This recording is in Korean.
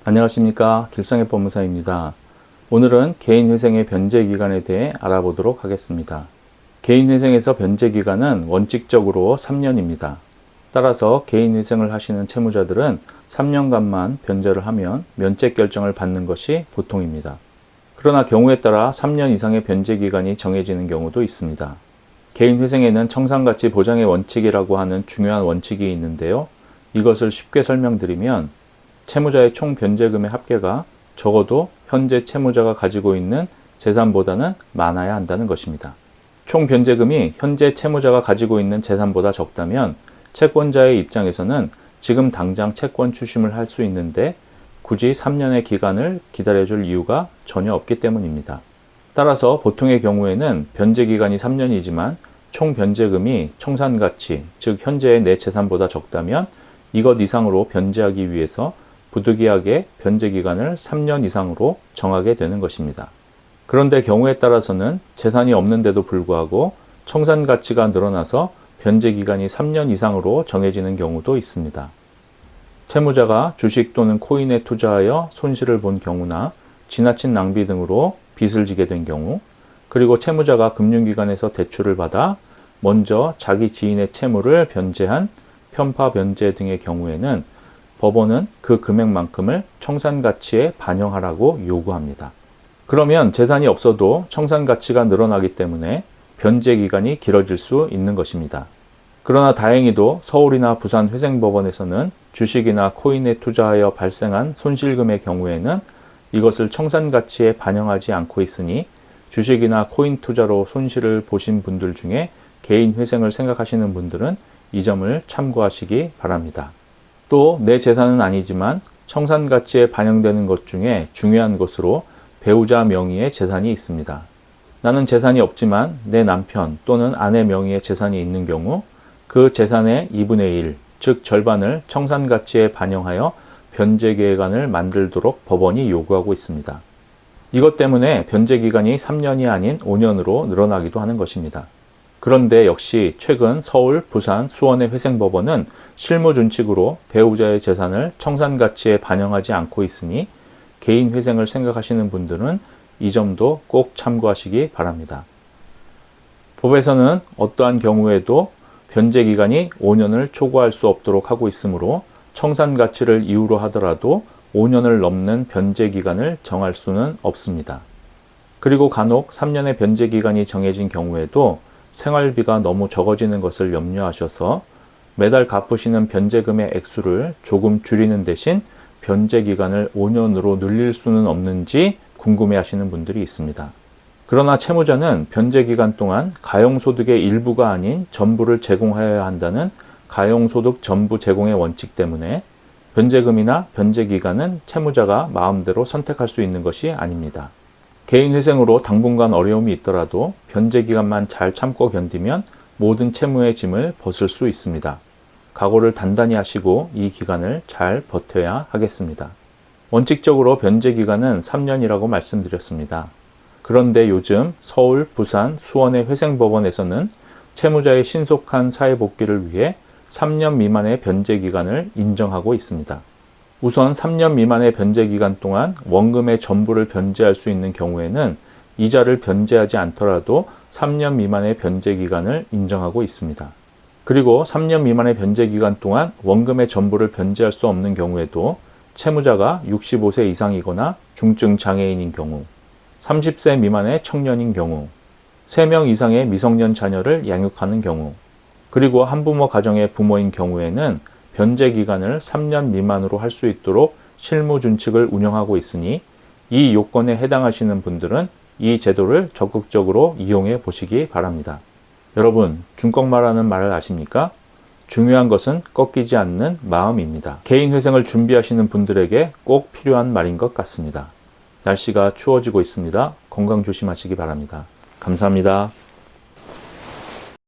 안녕하십니까, 길상의 법무사입니다. 오늘은 개인회생의 변제기간에 대해 알아보도록 하겠습니다. 개인회생에서 변제기간은 원칙적으로 3년입니다. 따라서 개인회생을 하시는 채무자들은 3년간만 변제를 하면 면책 결정을 받는 것이 보통입니다. 그러나 경우에 따라 3년 이상의 변제기간이 정해지는 경우도 있습니다. 개인회생에는 청산가치 보장의 원칙이라고 하는 중요한 원칙이 있는데요. 이것을 쉽게 설명드리면 채무자의 총 변제금의 합계가 적어도 현재 채무자가 가지고 있는 재산보다는 많아야 한다는 것입니다. 총 변제금이 현재 채무자가 가지고 있는 재산보다 적다면 채권자의 입장에서는 지금 당장 채권 추심을 할 수 있는데 굳이 3년의 기간을 기다려줄 이유가 전혀 없기 때문입니다. 따라서 보통의 경우에는 변제기간이 3년이지만 총 변제금이 청산가치, 즉 현재의 내 재산보다 적다면 이것 이상으로 변제하기 위해서 부득이하게 변제기간을 3년 이상으로 정하게 되는 것입니다. 그런데 경우에 따라서는 재산이 없는데도 불구하고 청산가치가 늘어나서 변제기간이 3년 이상으로 정해지는 경우도 있습니다. 채무자가 주식 또는 코인에 투자하여 손실을 본 경우나 지나친 낭비 등으로 빚을 지게 된 경우, 그리고 채무자가 금융기관에서 대출을 받아 먼저 자기 지인의 채무를 변제한 편파 변제 등의 경우에는 법원은 그 금액만큼을 청산가치에 반영하라고 요구합니다. 그러면 재산이 없어도 청산가치가 늘어나기 때문에 변제기간이 길어질 수 있는 것입니다. 그러나 다행히도 서울이나 부산 회생법원에서는 주식이나 코인에 투자하여 발생한 손실금의 경우에는 이것을 청산가치에 반영하지 않고 있으니 주식이나 코인 투자로 손실을 보신 분들 중에 개인회생을 생각하시는 분들은 이 점을 참고하시기 바랍니다. 또 내 재산은 아니지만 청산가치에 반영되는 것 중에 중요한 것으로 배우자 명의의 재산이 있습니다. 나는 재산이 없지만 내 남편 또는 아내 명의의 재산이 있는 경우 그 재산의 2분의 1, 즉 절반을 청산가치에 반영하여 변제기간을 만들도록 법원이 요구하고 있습니다. 이것 때문에 변제기간이 3년이 아닌 5년으로 늘어나기도 하는 것입니다. 그런데 역시 최근 서울, 부산, 수원의 회생법원은 실무준칙으로 배우자의 재산을 청산가치에 반영하지 않고 있으니 개인회생을 생각하시는 분들은 이 점도 꼭 참고하시기 바랍니다. 법에서는 어떠한 경우에도 변제기간이 5년을 초과할 수 없도록 하고 있으므로 청산가치를 이유로 하더라도 5년을 넘는 변제기간을 정할 수는 없습니다. 그리고 간혹 3년의 변제기간이 정해진 경우에도 생활비가 너무 적어지는 것을 염려하셔서 매달 갚으시는 변제금의 액수를 조금 줄이는 대신 변제기간을 5년으로 늘릴 수는 없는지 궁금해하시는 분들이 있습니다. 그러나 채무자는 변제기간 동안 가용소득의 일부가 아닌 전부를 제공하여야 한다는 가용소득 전부 제공의 원칙 때문에 변제금이나 변제기간은 채무자가 마음대로 선택할 수 있는 것이 아닙니다. 개인회생으로 당분간 어려움이 있더라도 변제기간만 잘 참고 견디면 모든 채무의 짐을 벗을 수 있습니다. 각오를 단단히 하시고 이 기간을 잘 버텨야 하겠습니다. 원칙적으로 변제기간은 3년이라고 말씀드렸습니다. 그런데 요즘 서울, 부산, 수원의 회생법원에서는 채무자의 신속한 사회복귀를 위해 3년 미만의 변제기간을 인정하고 있습니다. 우선 3년 미만의 변제기간 동안 원금의 전부를 변제할 수 있는 경우에는 이자를 변제하지 않더라도 3년 미만의 변제기간을 인정하고 있습니다. 그리고 3년 미만의 변제기간 동안 원금의 전부를 변제할 수 없는 경우에도 채무자가 65세 이상이거나 중증 장애인인 경우, 30세 미만의 청년인 경우, 3명 이상의 미성년 자녀를 양육하는 경우, 그리고 한부모 가정의 부모인 경우에는 변제기간을 3년 미만으로 할 수 있도록 실무준칙을 운영하고 있으니 이 요건에 해당하시는 분들은 이 제도를 적극적으로 이용해 보시기 바랍니다. 여러분, 중꺾마라는 말을 아십니까? 중요한 것은 꺾이지 않는 마음입니다. 개인회생을 준비하시는 분들에게 꼭 필요한 말인 것 같습니다. 날씨가 추워지고 있습니다. 건강 조심하시기 바랍니다. 감사합니다.